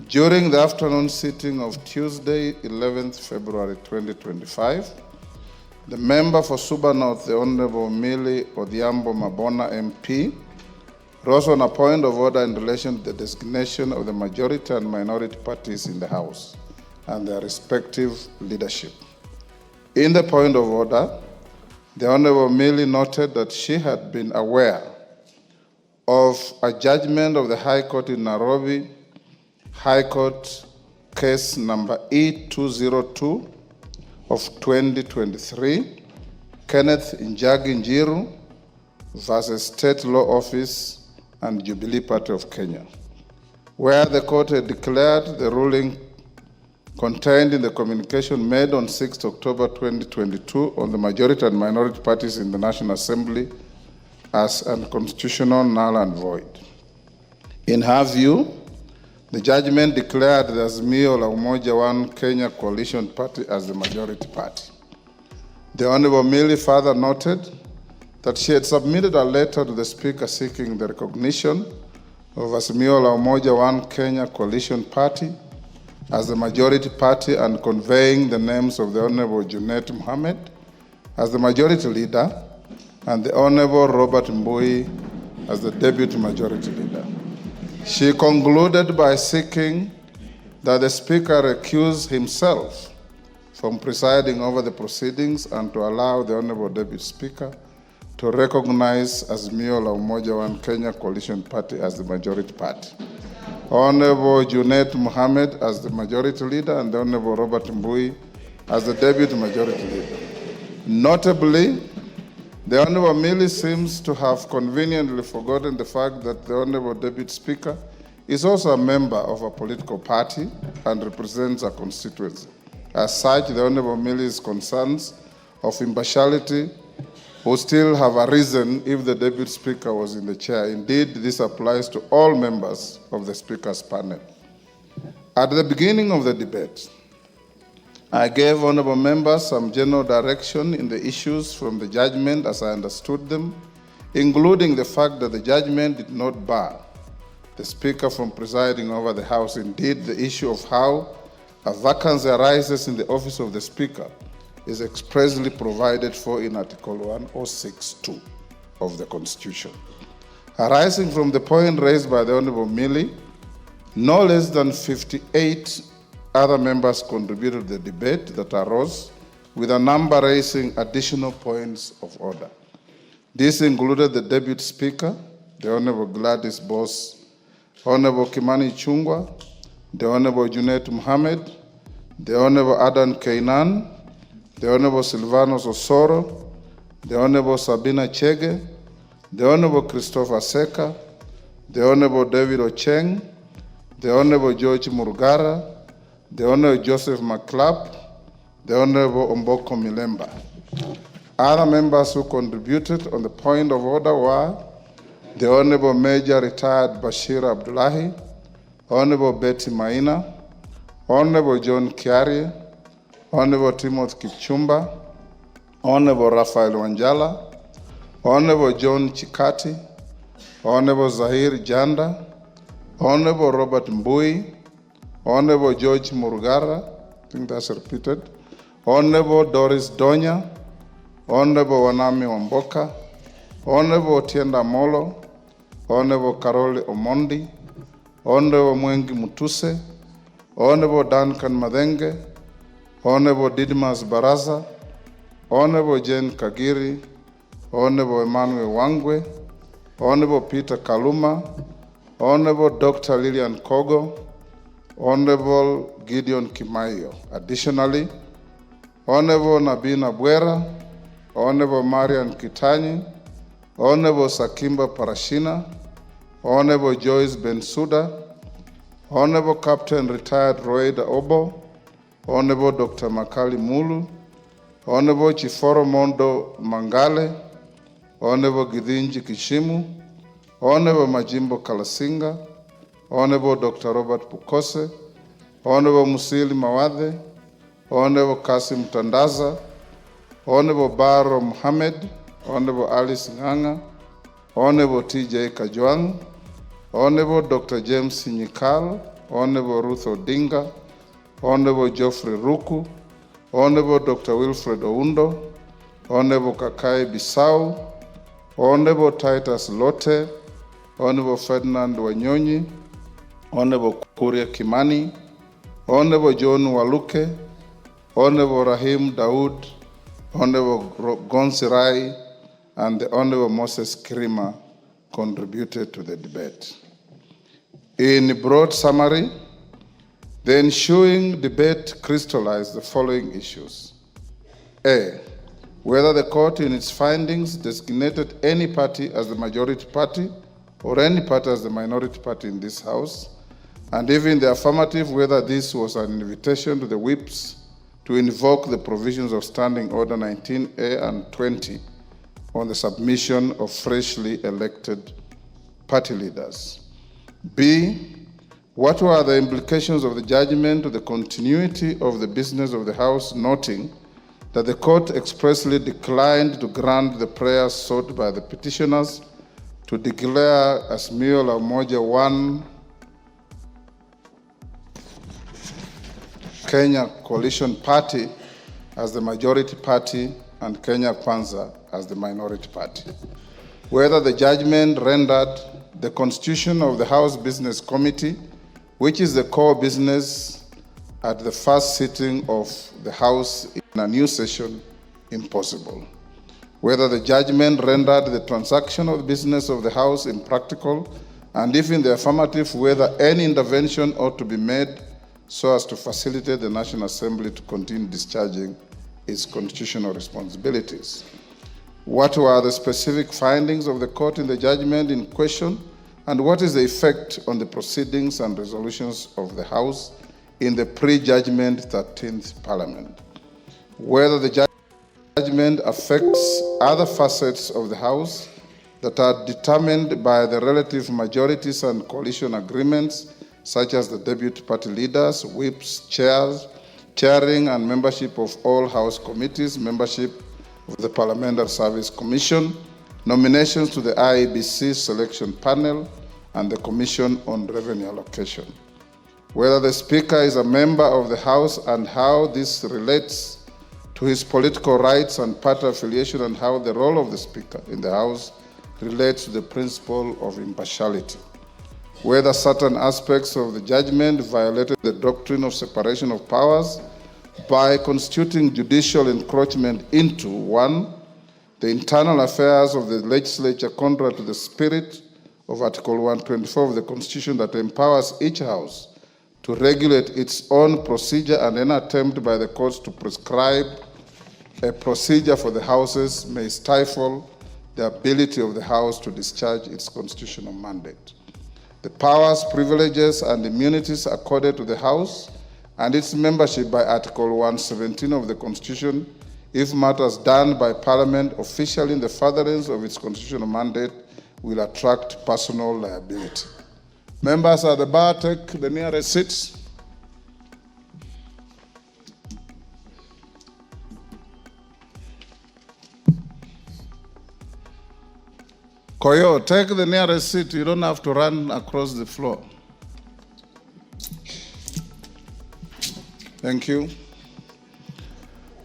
During the afternoon sitting of Tuesday, 11th February 2025, the member for Suba North, the Honorable Millie Odhiambo Mabona MP, rose on a point of order in relation to the designation of the majority and minority parties in the House and their respective leadership. In the point of order, the Honorable Millie noted that she had been aware of a judgment of the High Court in Nairobi, High Court case number E202 of 2023, Kenneth Njagi Njiru versus State Law Office and Jubilee Party of Kenya, where the court had declared the ruling contained in the communication made on 6 October 2022 on the majority and minority parties in the National Assembly as unconstitutional, null and void. In her view, the judgment declared the AZIMIO La Umoja One Kenya Coalition Party as the majority party. The Honorable Millie further noted that she had submitted a letter to the Speaker seeking the recognition of AZIMIO La Umoja One Kenya Coalition Party as the majority party and conveying the names of the Honorable Junet Mohammed as the majority leader and the Honorable Robert Mbui as the deputy majority leader. She concluded by seeking that the Speaker recuse himself from presiding over the proceedings and to allow the Honorable Deputy Speaker to recognize AZIMIO La Umoja One Kenya Coalition Party as the majority party, Honorable Junet Mohammed as the majority leader and the Honorable Robert Mbui as the deputy majority leader. Notably, the Honorable Millie seems to have conveniently forgotten the fact that the Honorable Deputy Speaker is also a member of a political party and represents a constituency. As such, the Honorable Millie's concerns of impartiality would still have arisen if the Deputy Speaker was in the chair. Indeed, this applies to all members of the Speaker's panel. At the beginning of the debate, I gave honorable members some general direction in the issues from the judgment as I understood them, including the fact that the judgment did not bar the Speaker from presiding over the House. Indeed, the issue of how a vacancy arises in the office of the Speaker is expressly provided for in Article 106(2) of the Constitution. Arising from the point raised by the Honorable Millie, no less than 58 other members contributed to the debate that arose, with a number raising additional points of order. This included the Deputy Speaker, the Honorable Gladys Boss, Honorable Kimani Chungwa, the Honorable Junet Mohammed, the Honorable Adan Kainan, the Honorable Silvanos Osoro, the Honorable Sabina Chege, the Honorable Christopher Seka, the Honorable David Ocheng, the Honorable George Murugara, the Honorable Joseph McClap, the Honorable Omboko Milemba. Other members who contributed on the point of order were the Honorable Major Retired Bashir Abdullahi, Honorable Betty Maina, Honorable John Kiari, Honorable Timothy Kipchumba, Honorable Raphael Wanjala, Honorable John Chikati, Honorable Zahir Janda, Honorable Robert Mbui, Honorable George Murugara, I think that's repeated, Honorable Doris Donya, Honorable Wanami Wamboka, Honorable Otienda Molo, Honorable Karoli Omondi, Honorable Mwengi Mutuse, Honorable Duncan Madenge, Honorable Didmas Baraza, Honorable Jane Kagiri, Honorable Emmanuel Wangwe, Honorable Peter Kaluma, Honorable Dr. Lillian Kogo, Honorable Gideon Kimaio. Additionally, Honorable Nabina Bwera, Honorable Marian Kitani, Honorable Sakimba Parashina, Honorable Joyce Bensuda, Honorable Captain Retired Roeda Obo, Honorable Dr. Makali Mulu, Honorable Chiforo Mondo Mangale, Honorable Githinji Kishimu, Honorable Majimbo Kalasinga, Honorable Dr. Robert Pukose, Honorable Musili Mawadhe, Honorable Kasim Tandaza, Honorable Baro Mohammed, Honorable Alice Nganga, Honorable TJ Kajwang, Honorable Dr. James Nyikal, Honorable Ruth Odinga, Honorable Geoffrey Ruku, Honorable Dr. Wilfred Oundo, Honorable Kakai Bissau, Honorable Titus Lote, Honorable Ferdinand Wanyonyi, Honorable Kuria Kimani, Honorable John Waluke, Honorable Rahim Daud, Honorable Gonsi Rai, and the Honorable Moses Kirima contributed to the debate. In broad summary, the ensuing debate crystallized the following issues. A, whether the court in its findings designated any party as the majority party or any party as the minority party in this House, and if in the affirmative, whether this was an invitation to the whips to invoke the provisions of Standing Order 19A and 20 on the submission of freshly elected party leaders. B, what were the implications of the judgment to the continuity of the business of the House, noting that the court expressly declined to grant the prayers sought by the petitioners to declare AZIMIO la Umoja One Kenya Coalition Party as the majority party and Kenya KWANZA as the minority party. Whether the judgment rendered the constitution of the House Business Committee, which is the core business at the first sitting of the House in a new session, impossible. Whether the judgment rendered the transaction of business of the House impractical, and if in the affirmative, whether any intervention ought to be made so as to facilitate the National Assembly to continue discharging its constitutional responsibilities. What were the specific findings of the court in the judgment in question, and what is the effect on the proceedings and resolutions of the House in the pre-judgment 13th Parliament? Whether the judgment affects other facets of the House that are determined by the relative majorities and coalition agreements, such as the deputy party leaders, whips, chairing and membership of all House committees, membership of the Parliamentary Service Commission, nominations to the IEBC selection panel, and the Commission on Revenue Allocation. Whether the Speaker is a member of the House and how this relates to his political rights and party affiliation, and how the role of the Speaker in the House relates to the principle of impartiality. Whether certain aspects of the judgment violated the doctrine of separation of powers by constituting judicial encroachment into, 1, the internal affairs of the legislature contrary to the spirit of Article 124 of the Constitution that empowers each House to regulate its own procedure, and any attempt by the courts to prescribe a procedure for the Houses may stifle the ability of the House to discharge its constitutional mandate. The powers, privileges, and immunities accorded to the House and its membership by Article 117 of the Constitution, if matters done by Parliament officially in the furtherance of its constitutional mandate, will attract personal liability. Members at the bar, take the nearest seats. Koyo, take the nearest seat. You don't have to run across the floor. Thank you.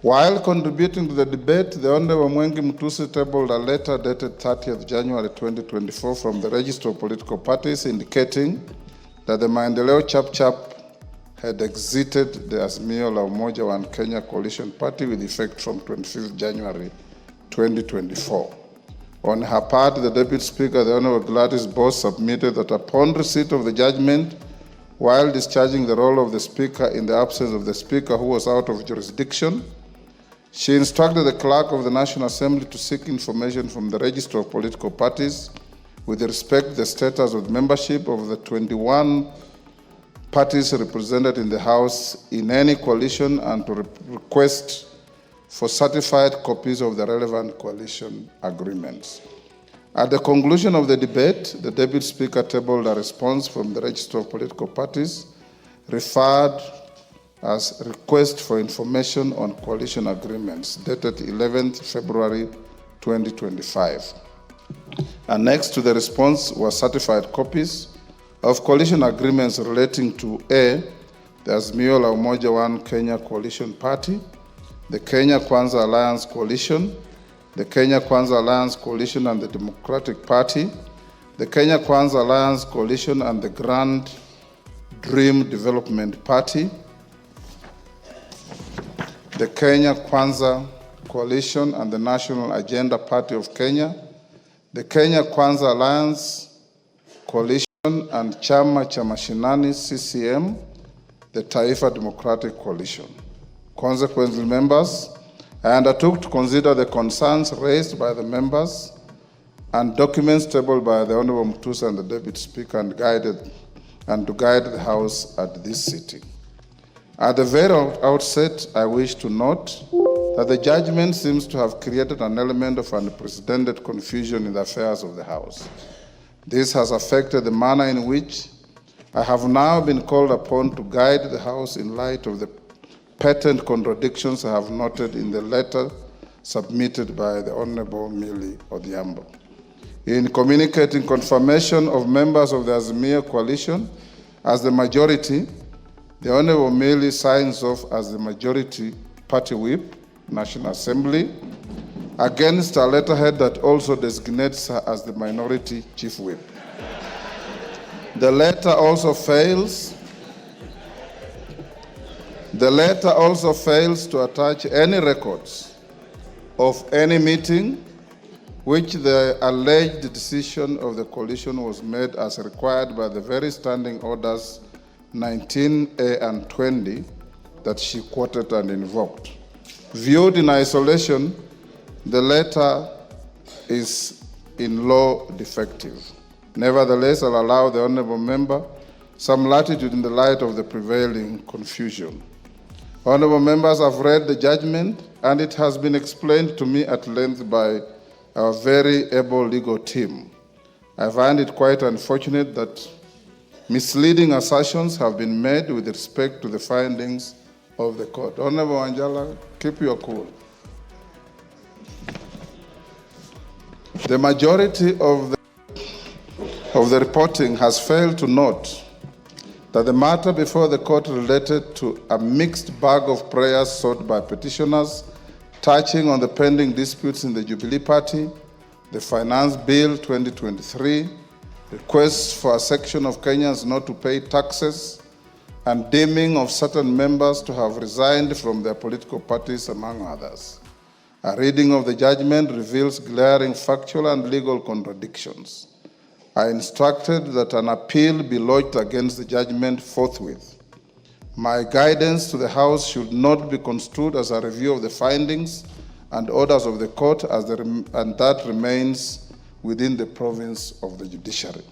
While contributing to the debate, the Honorable Mwengi Mtusi tabled a letter dated 30th January 2024 from the Register of Political Parties indicating that the Maendeleo Chap had exited the AZIMIO la Umoja One Kenya Coalition Party with effect from 25th January 2024. On her part, the Deputy Speaker, the Honorable Gladys Boss, submitted that upon receipt of the judgment, while discharging the role of the Speaker in the absence of the Speaker who was out of jurisdiction, she instructed the Clerk of the National Assembly to seek information from the Register of Political Parties with respect to the status of the membership of the 21 parties represented in the House in any coalition, and to request for certified copies of the relevant coalition agreements. At the conclusion of the debate, the Deputy Speaker tabled a response from the Register of Political Parties referred as request for information on coalition agreements, dated 11th February 2025. Annexed to the response were certified copies of coalition agreements relating to A, the AZIMIO La Umoja One Kenya Coalition Party, the Kenya KWANZA Alliance Coalition, the Kenya KWANZA Alliance Coalition and the Democratic Party, the Kenya KWANZA Alliance Coalition and the Grand Dream Development Party, the Kenya KWANZA Coalition and the National Agenda Party of Kenya, the Kenya KWANZA Alliance Coalition and Chama cha Mashinani CCM, the Taifa Democratic Coalition. Consequently, members, I undertook to consider the concerns raised by the members and documents tabled by the Honorable Mutusa and the Deputy Speaker and to guide the House at this sitting. At the very outset, I wish to note that the judgment seems to have created an element of unprecedented confusion in the affairs of the House. This has affected the manner in which I have now been called upon to guide the House in light of the patent contradictions I have noted in the letter submitted by the Honorable Millie Odhiambo. In communicating confirmation of members of the AZIMIO coalition as the majority, the Honorable Millie signs off as the majority party whip, National Assembly, against a letterhead that also designates her as the minority chief whip. The letter also fails to attach any records of any meeting which the alleged decision of the coalition was made as required by the very standing orders 19A and 20 that she quoted and invoked. Viewed in isolation, the letter is in law defective. Nevertheless, I'll allow the honorable member some latitude in the light of the prevailing confusion. Honorable members, I've read the judgment and it has been explained to me at length by our very able legal team. I find it quite unfortunate that misleading assertions have been made with respect to the findings of the court. Honorable Angela, keep your cool. The majority of the reporting has failed to note that the matter before the court related to a mixed bag of prayers sought by petitioners touching on the pending disputes in the Jubilee Party, the Finance Bill 2023, requests for a section of Kenyans not to pay taxes, and deeming of certain members to have resigned from their political parties, among others. A reading of the judgment reveals glaring factual and legal contradictions. I instructed that an appeal be lodged against the judgment forthwith. My guidance to the House should not be construed as a review of the findings and orders of the court, and that remains within the province of the judiciary.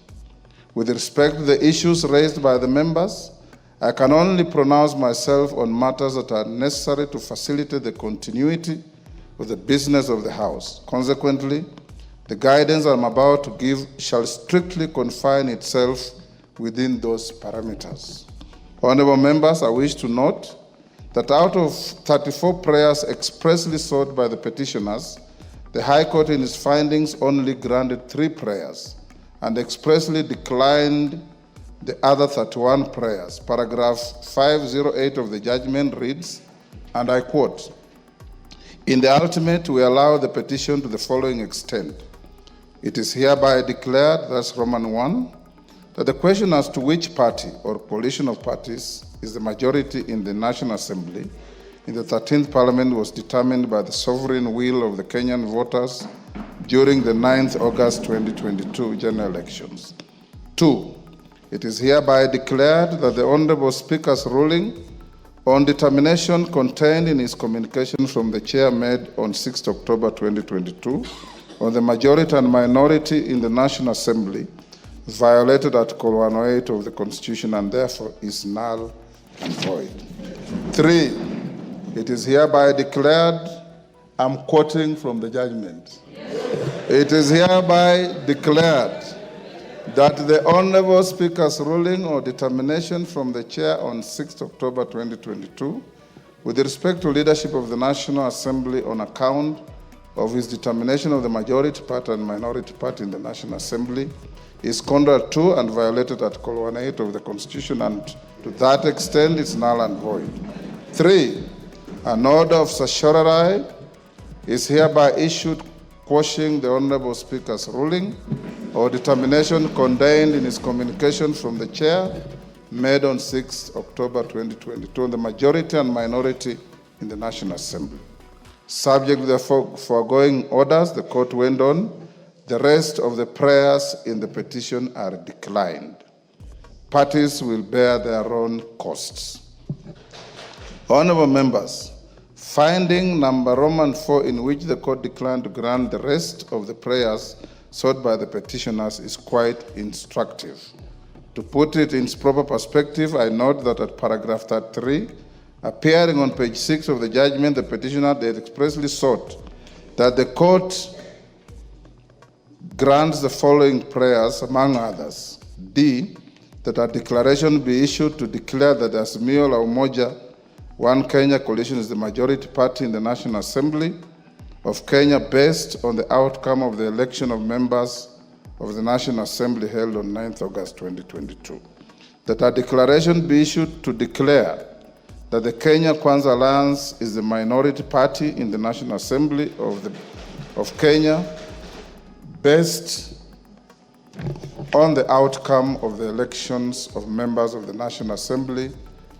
With respect to the issues raised by the members, I can only pronounce myself on matters that are necessary to facilitate the continuity of the business of the House. Consequently, the guidance I'm about to give shall strictly confine itself within those parameters. Honorable members, I wish to note that out of 34 prayers expressly sought by the petitioners, the High Court in its findings only granted 3 prayers and expressly declined the other 31 prayers. Paragraph 508 of the judgment reads, and I quote, "In the ultimate, we allow the petition to the following extent. It is hereby declared," that's Roman 1, "that the question as to which party or coalition of parties is the majority in the National Assembly in the 13th Parliament was determined by the sovereign will of the Kenyan voters during the 9th August 2022 general elections. 2, it is hereby declared that the Honorable Speaker's ruling on determination contained in his communication from the Chair made on 6th October 2022 on the majority and minority in the National Assembly violated Article 108 of the Constitution and therefore is null and void. 3, it is hereby declared, I'm quoting from the judgment, it is hereby declared that the Honorable Speaker's ruling or determination from the Chair on 6th October 2022 with respect to leadership of the National Assembly on account of his determination of the majority party and minority party in the National Assembly is contrary to and violated Article 108 of the Constitution, and to that extent it's null and void. 3, an order of certiorari is hereby issued quashing the Honorable Speaker's ruling or determination contained in his communication from the Chair made on 6 October 2022 on the majority and minority in the National Assembly. Subject to the foregoing orders, the court went on. The rest of the prayers in the petition are declined. Parties will bear their own costs. Honorable members, finding number Roman 4, in which the court declined to grant the rest of the prayers sought by the petitioners, is quite instructive. To put it in its proper perspective, I note that at paragraph 33, appearing on page 6 of the judgment, the petitioner had expressly sought that the court grants the following prayers, among others. D, that a declaration be issued to declare that the AZIMIO la Umoja One Kenya coalition is the majority party in the National Assembly of Kenya based on the outcome of the election of members of the National Assembly held on 9th August 2022. That a declaration be issued to declare that the Kenya KWANZA Alliance is the minority party in the National Assembly of Kenya based on the outcome of the elections of members of the National Assembly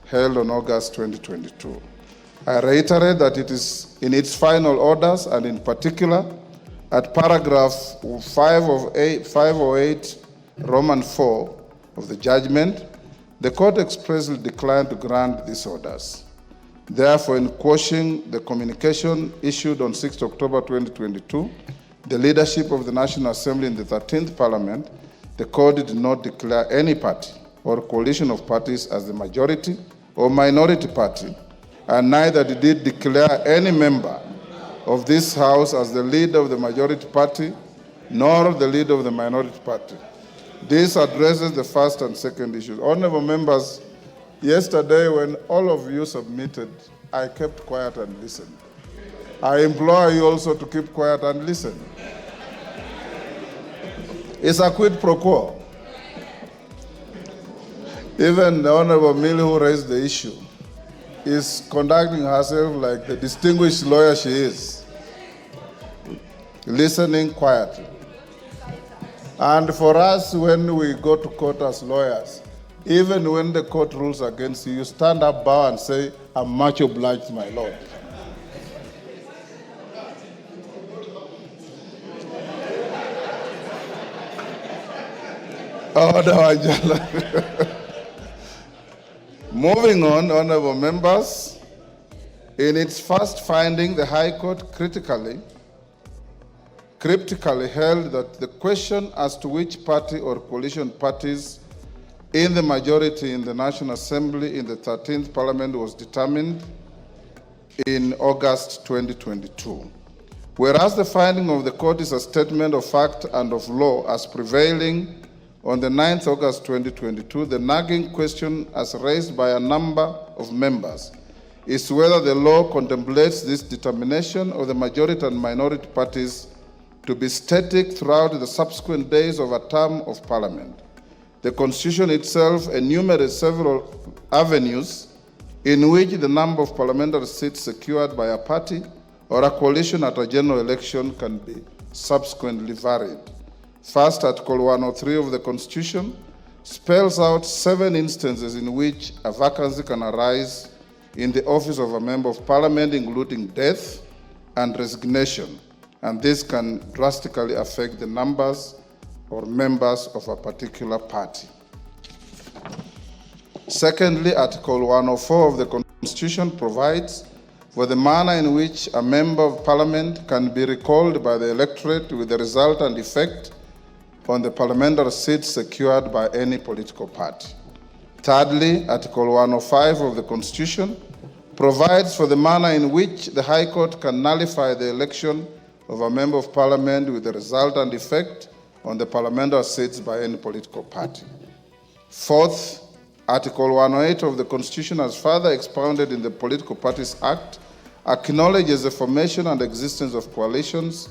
held on August 2022. I reiterate that it is in its final orders, and in particular at paragraph 508 Roman 4 of the judgment, the court expressly declined to grant these orders. Therefore, in quashing the communication issued on 6 October 2022, the leadership of the National Assembly in the 13th Parliament, the court did not declare any party or coalition of parties as the majority or minority party, and neither did it declare any member of this House as the leader of the majority party, nor the leader of the minority party. This addresses the first and second issues. Honorable members, yesterday when all of you submitted, I kept quiet and listened. I implore you also to keep quiet and listen. It's a quid pro quo. Even the Honorable Millie, who raised the issue, is conducting herself like the distinguished lawyer she is, listening quietly. And for us, when we go to court as lawyers, even when the court rules against you, you stand up, bow, and say, "I'm much obliged, my lord." Oh, no, Moving on, honorable members, in its first finding, the High Court cryptically held that the question as to which party or coalition parties in the majority in the National Assembly in the 13th Parliament was determined in August 2022. Whereas the finding of the court is a statement of fact and of law as prevailing on the 9th August 2022, the nagging question as raised by a number of members is whether the law contemplates this determination of the majority and minority parties to be static throughout the subsequent days of a term of Parliament. The Constitution itself enumerates several avenues in which the number of parliamentary seats secured by a party or a coalition at a general election can be subsequently varied. First, Article 103 of the Constitution spells out 7 instances in which a vacancy can arise in the office of a member of Parliament, including death and resignation, and this can drastically affect the numbers or members of a particular party. Secondly, Article 104 of the Constitution provides for the manner in which a member of Parliament can be recalled by the electorate with the result and effect on the parliamentary seats secured by any political party. Thirdly, Article 105 of the Constitution provides for the manner in which the High Court can nullify the election of a member of Parliament with the result and effect on the parliamentary seats by any political party. Fourth, Article 108 of the Constitution, as further expounded in the Political Parties Act, acknowledges the formation and existence of coalitions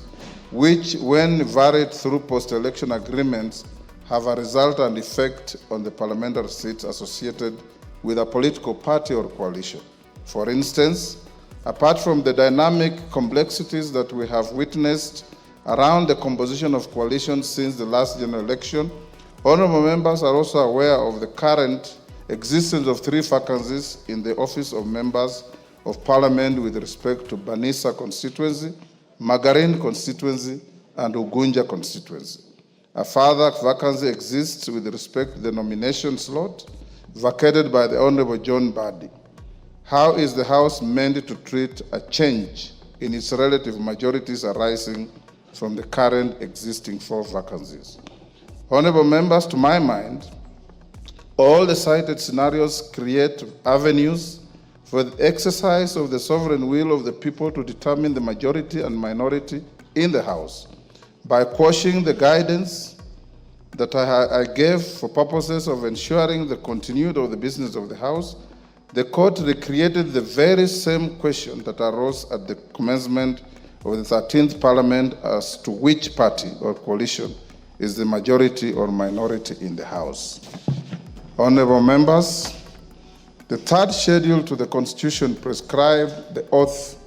which, when varied through post-election agreements, have a resultant effect on the parliamentary seats associated with a political party or coalition. For instance, apart from the dynamic complexities that we have witnessed around the composition of coalitions since the last general election, honorable members are also aware of the current existence of 3 vacancies in the office of members of parliament with respect to Banisa constituency, Magarin constituency, and Ugunja constituency. A further vacancy exists with respect to the nomination slot vacated by the Honorable John Badi. How is the House meant to treat a change in its relative majorities arising from the current existing 4 vacancies? Honorable members, to my mind, all the cited scenarios create avenues for the exercise of the sovereign will of the people to determine the majority and minority in the House. By quashing the guidance that I gave for purposes of ensuring the continuity of the business of the House, the court recreated the very same question that arose at the commencement of the 13th Parliament as to which party or coalition is the majority or minority in the House. Honorable members, the 3rd schedule to the Constitution prescribed the oath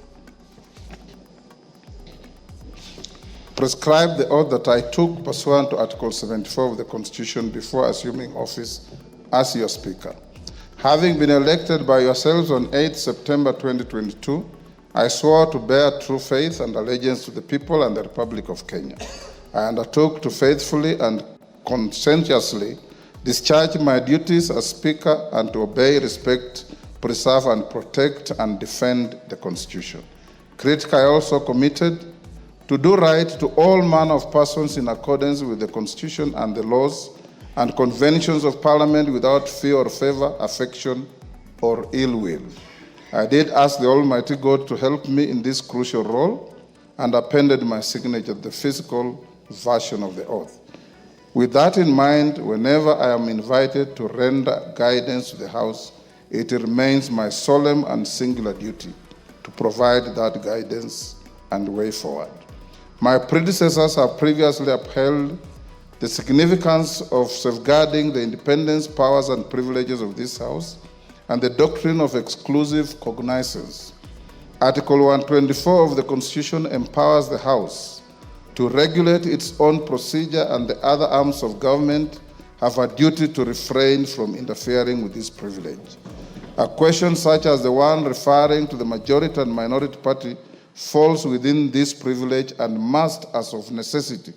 that I took pursuant to Article 74 of the Constitution before assuming office as your Speaker. Having been elected by yourselves on 8 September 2022, I swore to bear true faith and allegiance to the people and the Republic of Kenya. I undertook to faithfully and conscientiously discharge my duties as Speaker and to obey, respect, preserve, and protect and defend the Constitution. Critically, I also committed to do right to all manner of persons in accordance with the Constitution and the laws and conventions of Parliament without fear or favor, affection, or ill will. I did ask the Almighty God to help me in this crucial role and appended my signature to the physical version of the oath. With that in mind, whenever I am invited to render guidance to the House, it remains my solemn and singular duty to provide that guidance and way forward. My predecessors have previously upheld the significance of safeguarding the independence, powers, and privileges of this House and the doctrine of exclusive cognizance. Article 124 of the Constitution empowers the House to regulate its own procedure, and the other arms of government have a duty to refrain from interfering with this privilege. A question such as the one referring to the majority and minority party falls within this privilege and must, as of necessity,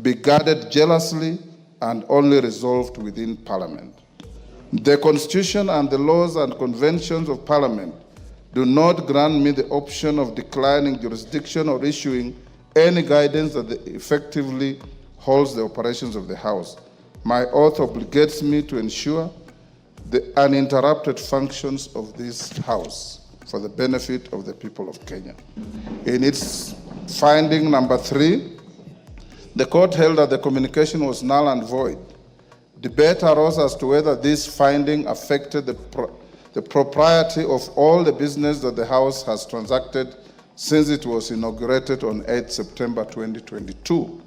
be guarded jealously and only resolved within Parliament. The Constitution and the laws and conventions of Parliament do not grant me the option of declining jurisdiction or issuing any guidance that effectively holds the operations of the House. My oath obligates me to ensure the uninterrupted functions of this House for the benefit of the people of Kenya. In its finding number 3, the court held that the communication was null and void. Debate arose as to whether this finding affected the propriety of all the business that the House has transacted since it was inaugurated on 8 September 2022.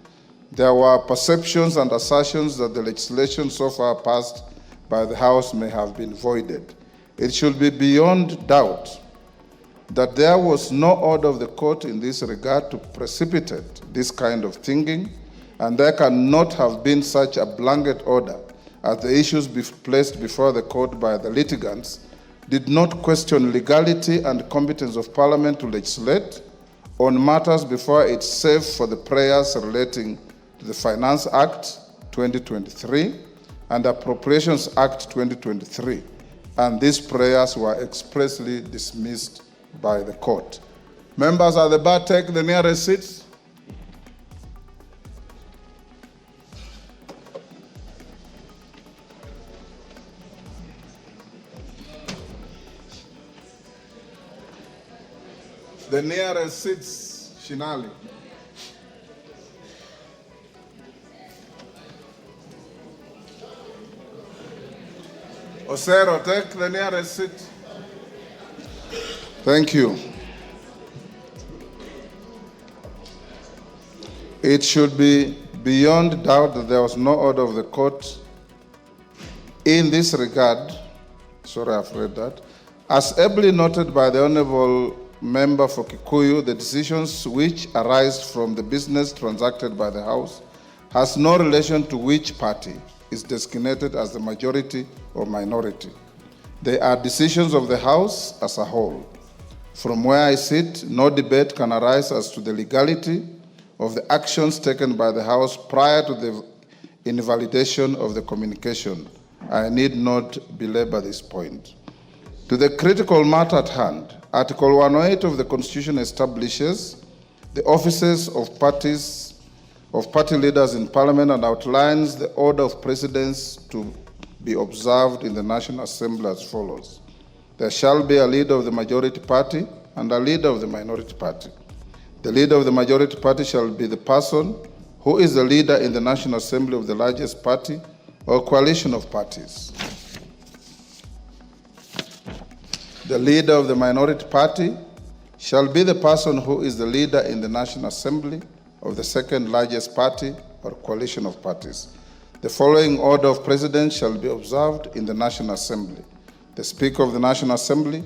There were perceptions and assertions that the legislation so far passed by the House may have been voided. It should be beyond doubt that there was no order of the court in this regard to precipitate this kind of thinking, and there cannot have been such a blanket order as the issues placed before the court by the litigants did not question legality and competence of Parliament to legislate on matters before it's safe for the prayers relating to the Finance Act 2023 and Appropriations Act 2023, and these prayers were expressly dismissed by the court. Members at the bar, take the nearest seats. The nearest seats, Shinali. Osero, take the nearest seat. Thank you. It should be beyond doubt that there was no order of the court in this regard. Sorry, I've read that. As ably noted by the Honorable Member for Kikuyu, the decisions which arise from the business transacted by the House has no relation to which party is designated as the majority or minority. They are decisions of the House as a whole. From where I sit, no debate can arise as to the legality of the actions taken by the House prior to the invalidation of the communication. I need not belabor this point. To the critical matter at hand, Article 108 of the Constitution establishes the offices of party leaders in Parliament and outlines the order of precedence to be observed in the National Assembly as follows. There shall be a leader of the majority party and a leader of the minority party. The leader of the majority party shall be the person who is the leader in the National Assembly of the largest party or coalition of parties. The leader of the minority party shall be the person who is the leader in the National Assembly of the second largest party or coalition of parties. The following order of precedence shall be observed in the National Assembly: the Speaker of the National Assembly,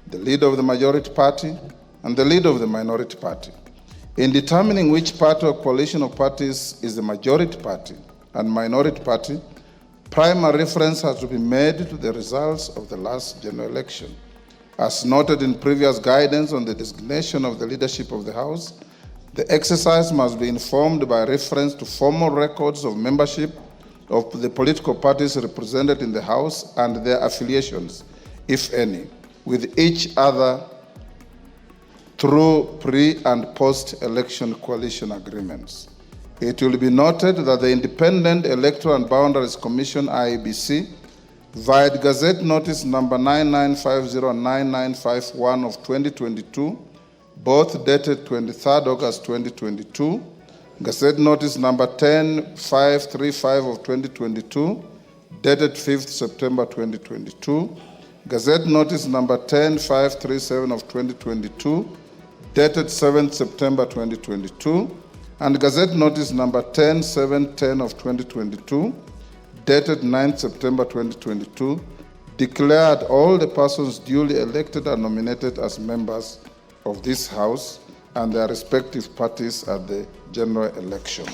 the leader of the majority party, and the leader of the minority party. In determining which party or coalition of parties is the majority party and minority party, primary reference has to be made to the results of the last general election. As noted in previous guidance on the designation of the leadership of the House, the exercise must be informed by reference to formal records of membership of the political parties represented in the House and their affiliations, if any, with each other through pre- and post-election coalition agreements. It will be noted that the Independent Electoral and Boundaries Commission, IEBC, via Gazette Notice number 99509951 of 2022, both dated 23rd August 2022, Gazette Notice number 10535 of 2022, dated 5th September 2022, Gazette Notice number 10537 of 2022, dated 7th September 2022, and Gazette Notice number 10710 of 2022, dated 9th September 2022, declared all the persons duly elected and nominated as members of this House and their respective parties at the general election.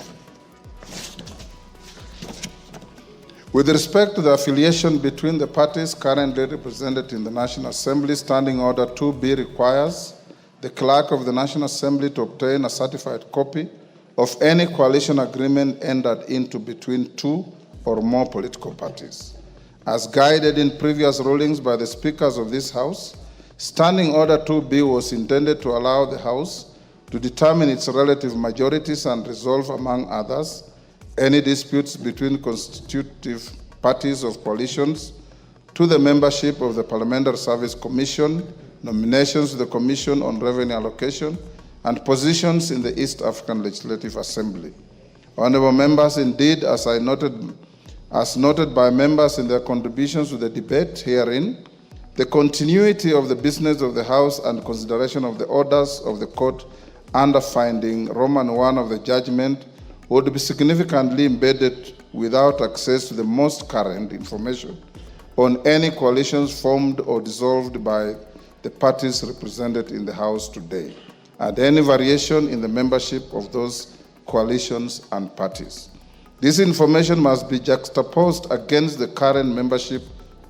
With respect to the affiliation between the parties currently represented in the National Assembly, Standing Order 2B requires the Clerk of the National Assembly to obtain a certified copy of any coalition agreement entered into between two or more political parties. As guided in previous rulings by the speakers of this House, Standing Order 2B was intended to allow the House to determine its relative majorities and resolve, among others, any disputes between constitutive parties of coalitions, to the membership of the Parliamentary Service Commission, nominations to the Commission on Revenue Allocation, and positions in the East African Legislative Assembly. Honorable members, indeed, as noted by members in their contributions to the debate herein, the continuity of the business of the House and consideration of the orders of the court under finding Roman 1 of the judgment would be significantly embedded without access to the most current information on any coalitions formed or dissolved by the parties represented in the House today, and any variation in the membership of those coalitions and parties. This information must be juxtaposed against the current membership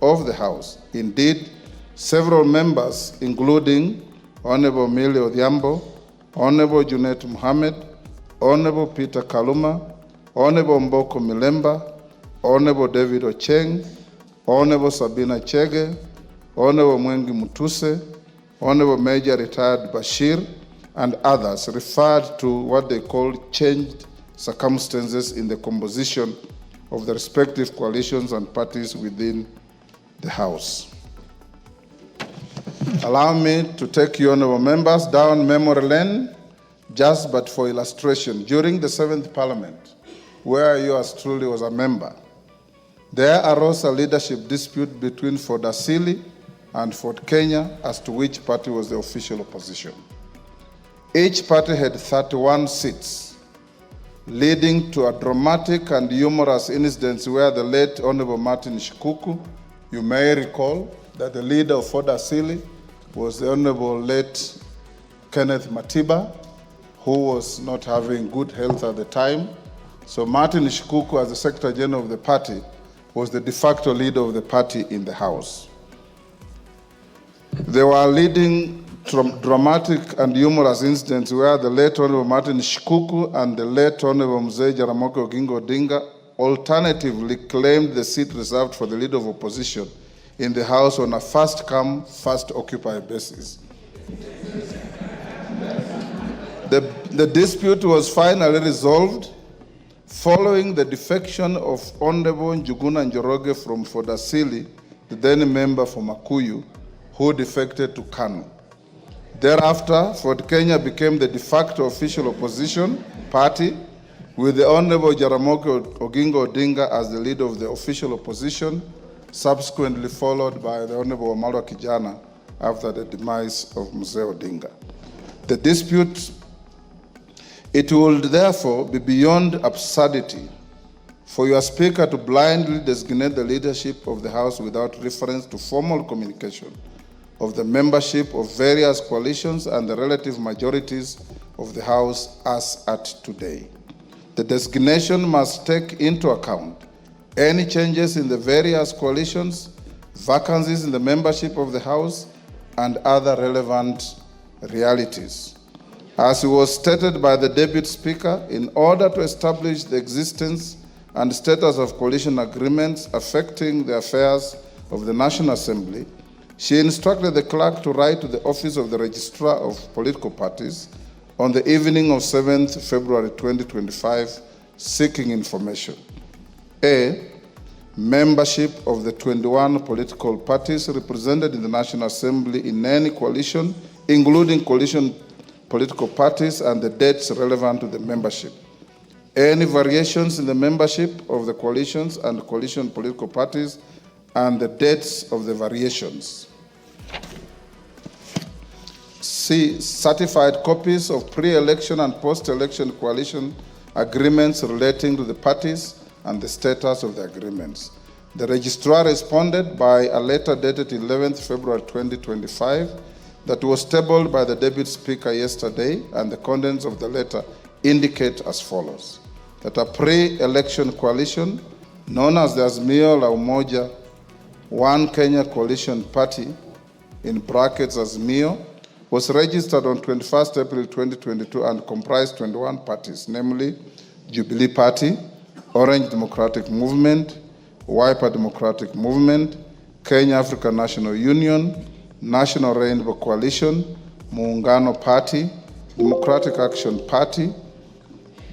of the House. Indeed, several members, including Honorable Millie Odhiambo, Honorable Junet Mohammed, Honorable Peter Kaluma, Honorable Mboko Milemba, Honorable David Ocheng, Honorable Sabina Chege, Honorable Mwengi Mutuse, Honorable Major Retired Bashir, and others referred to what they call changed circumstances in the composition of the respective coalitions and parties within the House. Allow me to take you, honorable members, down memory lane, just but for illustration. During the 7th Parliament, where yours truly was a member, there arose a leadership dispute between Ford Asili and Ford Kenya as to which party was the official opposition. Each party had 31 seats. leading to a dramatic and humorous incident where the late Honorable Martin Shikuku, you may recall that the leader of Ford Asili was the Honorable late Kenneth Matiba, who was not having good health at the time. So Martin Shikuku, as the Secretary General of the party, was the de facto leader of the party in the House. There were leading dramatic and humorous incidents where the late Honorable Martin Shikuku and the late Honorable Mzee Jaramogi Oginga Odinga alternatively claimed the seat reserved for the leader of opposition in the House on a first-come, first-occupied basis. The dispute was finally resolved following the defection of Honorable Njuguna Njoroge from Ford Asili, the then member for Makuyu, who defected to KANU. Thereafter, Ford Kenya became the de facto official opposition party, with the Honorable Jaramogi Oginga Odinga as the leader of the official opposition, subsequently followed by the Honorable Wamalwa Kijana after the demise of Mzee Odinga. The dispute, it would therefore be beyond absurdity for your Speaker to blindly designate the leadership of the House without reference to formal communication of the membership of various coalitions and the relative majorities of the House as at today. The designation must take into account any changes in the various coalitions, vacancies in the membership of the House, and other relevant realities. As was stated by the Deputy Speaker, in order to establish the existence and status of coalition agreements affecting the affairs of the National Assembly, she instructed the clerk to write to the Office of the Registrar of Political Parties on the evening of 7th February 2025, seeking information. A, membership of the 21 political parties represented in the National Assembly in any coalition, including coalition political parties, and the dates relevant to the membership. Any variations in the membership of the coalitions and coalition political parties and the dates of the variations. C, certified copies of pre-election and post-election coalition agreements relating to the parties and the status of the agreements. The registrar responded by a letter dated 11th February 2025 that was tabled by the Deputy Speaker yesterday, and the contents of the letter indicate as follows: that a pre-election coalition known as the AZIMIO la Umoja One Kenya Coalition Party, in brackets AZIMIO, was registered on 21st April 2022 and comprised 21 parties, namely Jubilee Party, Orange Democratic Movement, Wiper Democratic Movement, Kenya African National Union, National Rainbow Coalition, Muungano Party, Democratic Action Party,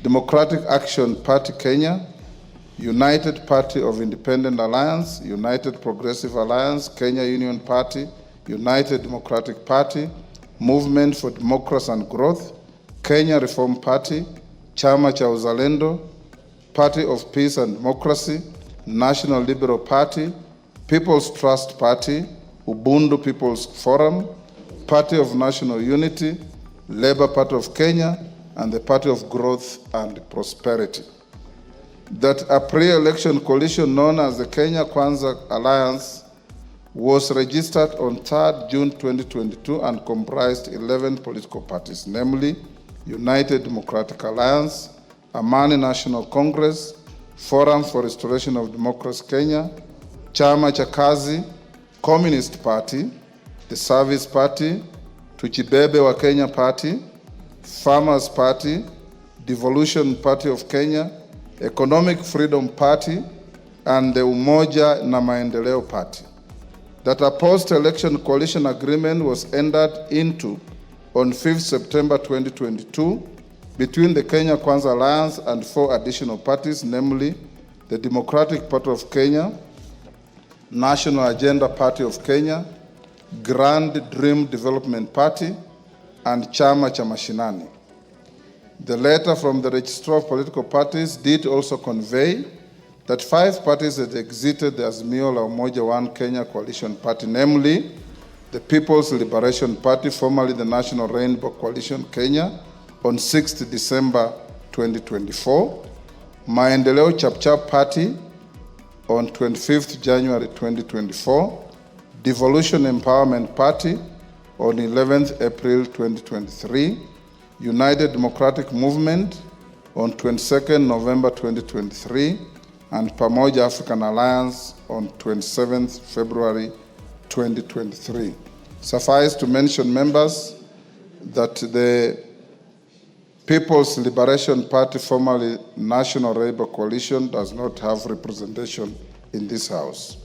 Democratic Action Party Kenya, United Party of Independent Alliance, United Progressive Alliance, Kenya Union Party, United Democratic Party, Movement for Democracy and Growth, Kenya Reform Party, Chama cha Uzalendo, Party of Peace and Democracy, National Liberal Party, People's Trust Party, Ubuntu People's Forum, Party of National Unity, Labour Party of Kenya, and the Party of Growth and Prosperity. That a pre-election coalition known as the Kenya KWANZA Alliance was registered on 3rd June 2022 and comprised 11 political parties, namely United Democratic Alliance, Amani National Congress, Forum for Restoration of Democracy Kenya, Chama cha Kazi, Communist Party, the Service Party, Tujibebe wa Kenya Party, Farmers Party, Devolution Party of Kenya, Economic Freedom Party, and the Umoja na Maendeleo Party. That a post-election coalition agreement was entered into on 5th September 2022 between the Kenya KWANZA Alliance and 4 additional parties, namely the Democratic Party of Kenya, National Agenda Party of Kenya, Grand Dream Development Party, and Chama cha Mashinani. The letter from the Registrar of Political Parties did also convey that 5 parties had exited the AZIMIO la Umoja One Kenya Coalition Party, namely the People's Liberation Party, formerly the National Rainbow Coalition Kenya, on 6th December 2024, Maendeleo Chapchap Party on 25th January 2024, Devolution Empowerment Party on 11th April 2023, United Democratic Movement on 22nd November 2023, and Pamoja African Alliance on 27th February 2023. Suffice to mention, members, that the People's Liberation Party, formerly National Labour Coalition, does not have representation in this House.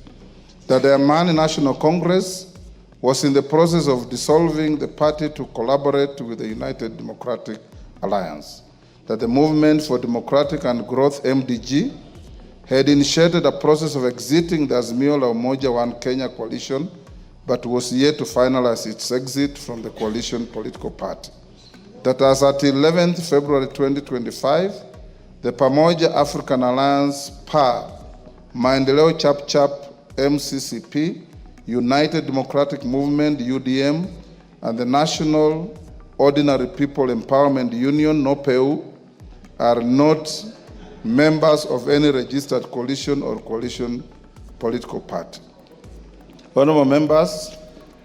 That the Amani National Congress was in the process of dissolving the party to collaborate with the United Democratic Alliance. That the Movement for Democratic and Growth, MDG, had initiated a process of exiting the AZIMIO La Umoja One Kenya coalition, but was yet to finalize its exit from the coalition political party. That as at 11th February 2025, the Pamoja African Alliance, PA, Maendeleo Chapchap, MCCP, United Democratic Movement, UDM, and the National Ordinary People Empowerment Union, NOPEU, are not members of any registered coalition or coalition political party. Honorable members,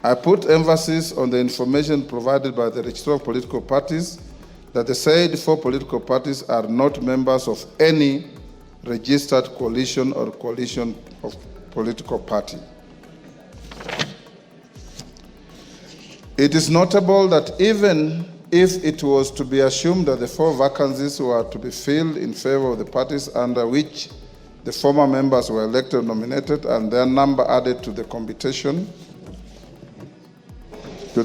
I put emphasis on the information provided by the Registrar of Political Parties that the said 4 political parties are not members of any registered coalition or coalition of political party. It is notable that even if it was to be assumed that the 4 vacancies were to be filled in favor of the parties under which the former members were elected or nominated and their number added to the computation of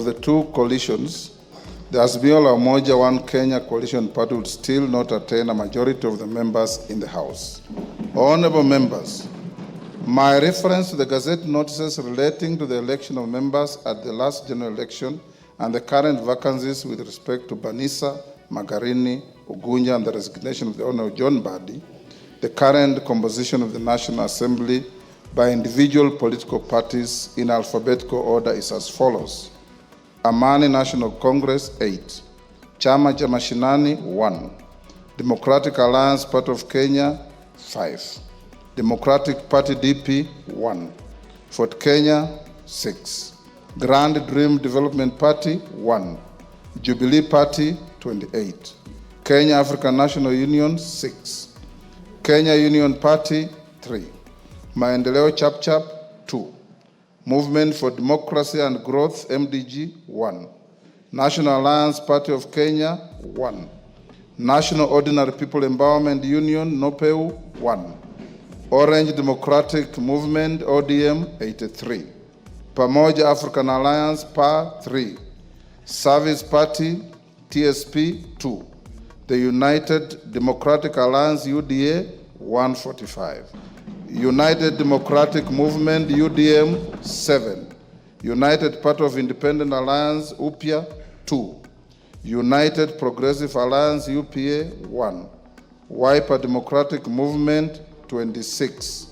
the 2 coalitions, the AZIMIO La Umoja One Kenya coalition party would still not attain a majority of the members in the House. Honorable members, my reference to the Gazette notices relating to the election of members at the last general election and the current vacancies with respect to Banisa, Magarini, Ugunja, and the resignation of the Honorable John Badi, the current composition of the National Assembly by individual political parties in alphabetical order is as follows. Amani National Congress, 8. Chama cha Mashinani, 1. Democratic Alliance Party of Kenya, 5. Democratic Party DP, 1. Fort Kenya, 6. Grand Dream Development Party, 1. Jubilee Party, 28. Kenya African National Union, 6. Kenya Union Party, 3. Maendeleo Chapchap, 2. Movement for Democracy and Growth, MDG, 1. National Alliance Party of Kenya, 1. National Ordinary People Empowerment Union, NOPEU, 1. Orange Democratic Movement, ODM, 83. Pamoja African Alliance, PA, 3. Service Party, TSP, 2. The United Democratic Alliance, UDA, 145. United Democratic Movement, UDM, 7. United Party of Independent Alliance, UPIA, 2. United Progressive Alliance, UPA, 1. Wiper Democratic Movement, 26.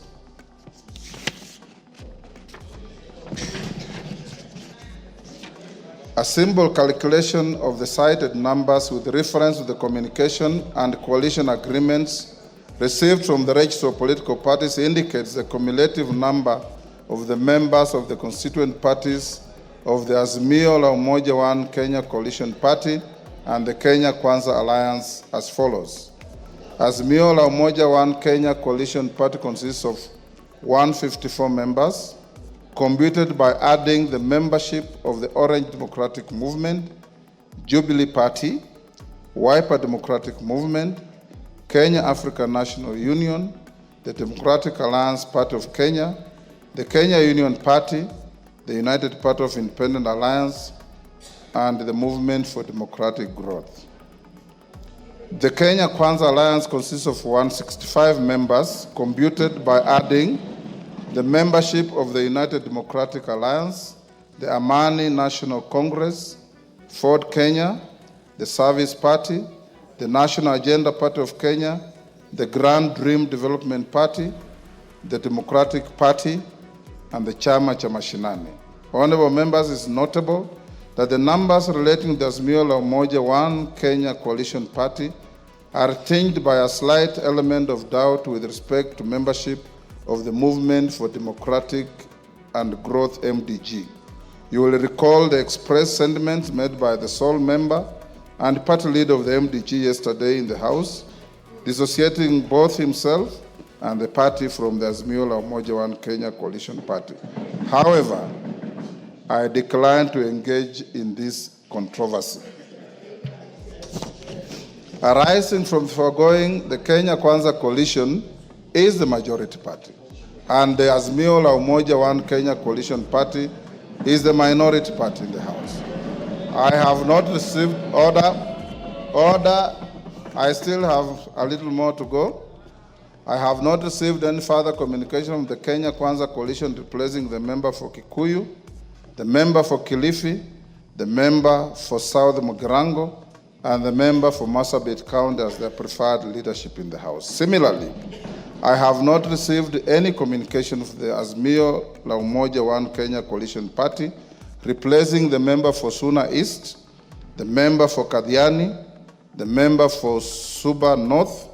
A simple calculation of the cited numbers with reference to the communication and coalition agreements received from the register of political parties indicates the cumulative number of the members of the constituent parties of the AZIMIO La Umoja One Kenya Coalition Party and the Kenya KWANZA Alliance as follows. AZIMIO La Umoja One Kenya Coalition Party consists of 154 members, computed by adding the membership of the Orange Democratic Movement, Jubilee Party, Wiper Democratic Movement, Kenya African National Union, the Democratic Alliance Party of Kenya, the Kenya Union Party, the United Party of Independent Alliance, and the Movement for Democratic Growth. The Kenya KWANZA Alliance consists of 165 members, computed by adding the membership of the United Democratic Alliance, the Amani National Congress, Ford Kenya, the Service Party, the National Agenda Party of Kenya, the Grand Dream Development Party, the Democratic Party, and the Chama cha Mashinani. Honorable members, it's notable that the numbers relating to the AZIMIO La Umoja One Kenya Coalition Party are tinged by a slight element of doubt with respect to membership of the Movement for Democratic and Growth MDG. You will recall the expressed sentiments made by the sole member and party leader of the MDG yesterday in the House, dissociating both himself and the party from the AZIMIO La Umoja One Kenya Coalition Party. However, I decline to engage in this controversy. Arising from the foregoing, the Kenya Kwanza Coalition is the majority party, and the AZIMIO La Umoja One Kenya Coalition Party is the minority party in the House. I have not received order. I still have a little more to go. I have not received any further communication from the Kenya Kwanza Coalition replacing the member for Kikuyu, the member for Kilifi, the member for South Mugirango, and the member for Marsabit County as their preferred leadership in the House. Similarly, I have not received any communication from the AZIMIO La Umoja One Kenya Coalition Party replacing the member for Suna East, the member for Kadiani, the member for Suba North,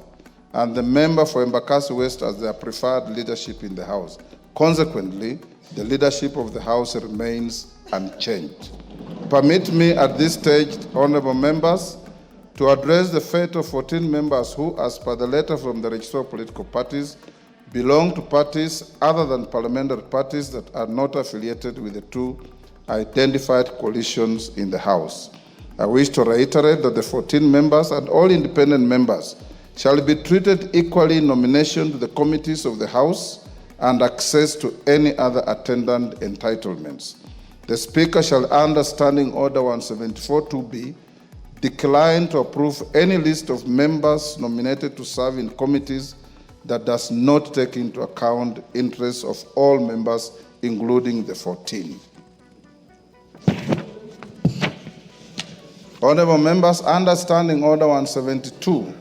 and the member for Embakasi West as their preferred leadership in the House. Consequently, the leadership of the House remains unchanged. Permit me at this stage, honorable members, to address the fate of 14 members who, as per the letter from the Registrar of Political Parties, belong to parties other than parliamentary parties that are not affiliated with the two identified coalitions in the House. I wish to reiterate that the 14 members and all independent members shall be treated equally in nomination to the committees of the House and access to any other attendant entitlements. The Speaker shall, under Standing Order 174-2B, decline to approve any list of members nominated to serve in committees that does not take into account interests of all members, including the 14. Honorable members, under Standing Order 172,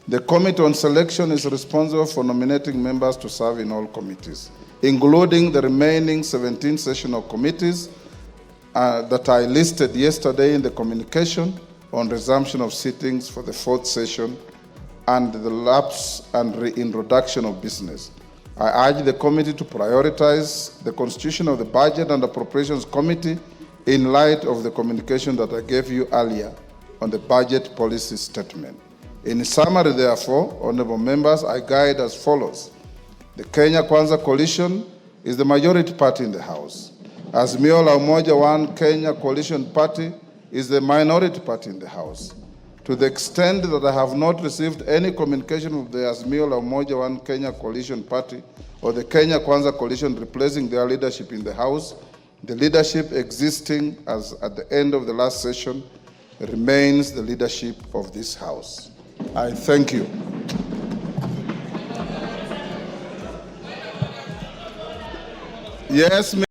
the Committee on Selection is responsible for nominating members to serve in all committees, including the remaining 17 sessional committees that I listed yesterday in the communication on resumption of sittings for the fourth session and the lapse and reintroduction of business. I urge the committee to prioritize the constitution of the Budget and Appropriations Committee in light of the communication that I gave you earlier on the budget policy statement. In summary, therefore, honorable members, I guide as follows. The Kenya Kwanza Coalition is the majority party in the House. AZIMIO La Umoja One Kenya Coalition Party is the minority party in the House. To the extent that I have not received any communication from the AZIMIO La Umoja One Kenya Coalition Party or the Kenya Kwanza Coalition replacing their leadership in the House, the leadership existing as at the end of the last session remains the leadership of this House. I thank you. Yes,